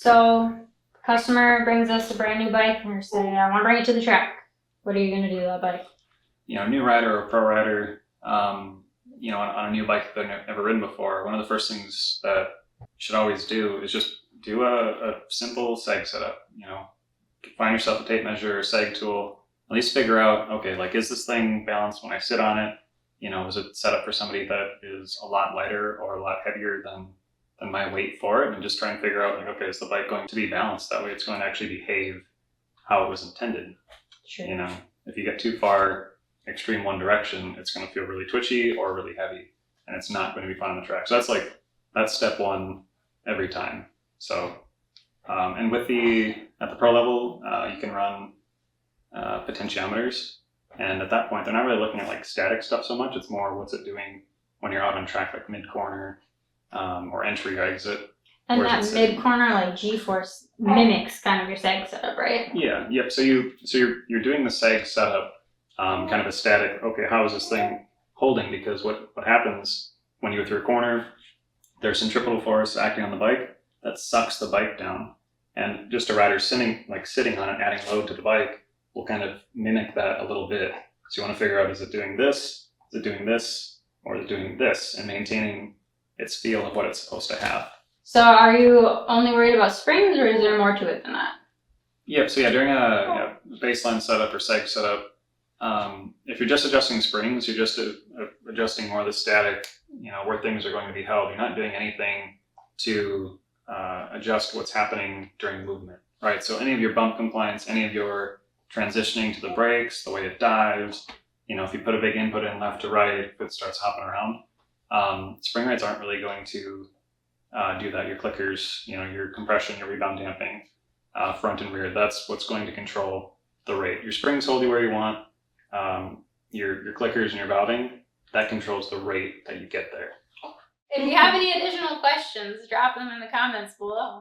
So, customer brings us a brand new bike and they're saying, I want to bring it to the track. What are you going to do to that bike? New rider or pro rider, on a new bike that they've never ridden before, one of the first things that you should always do is just do a simple seg setup. Find yourself a tape measure or seg tool. At least figure out, okay, like, is this thing balanced when I sit on it? Is it set up for somebody that is a lot lighter or a lot heavier than my weight for it? And just try and figure out, like, okay, is the bike going to be balanced? That way it's going to actually behave how it was intended. Sure. If you get too far extreme one direction, it's going to feel really twitchy or really heavy, and it's not going to be fun on the track. So that's step one every time. So, and at the pro level, you can run potentiometers, and at that point, they're not really looking at like static stuff so much. It's more what's it doing when you're out on track, like mid corner or entry or exit. And that mid corner, like G-force, mimics kind of your seg setup, right? Yeah. Yep. So you're doing the seg setup, kind of a static. Okay, how is this thing holding? Because what happens when you go through a corner, there's centripetal force acting on the bike that sucks the bike down, and just a rider sitting on it, adding load to the bike, will kind of mimic that a little bit. So you want to figure out, is it doing this? Is it doing this? Or is it doing this? And maintaining its feel of what it's supposed to have. So are you only worried about springs, or is there more to it than that? Yep. So during a baseline setup or seg setup, if you're just adjusting springs, you're just adjusting more of the static, where things are going to be held. You're not doing anything to adjust what's happening during movement, right? So any of your bump compliance, any of your transitioning to the brakes, the way it dives, if you put a big input in left to right, if it starts hopping around, spring rates aren't really going to do that. Your clickers, your compression, your rebound damping, front and rear, that's what's going to control the rate. Your springs hold you where you want. Your clickers and your valving, that controls the rate that you get there. If you have any additional questions, drop them in the comments below.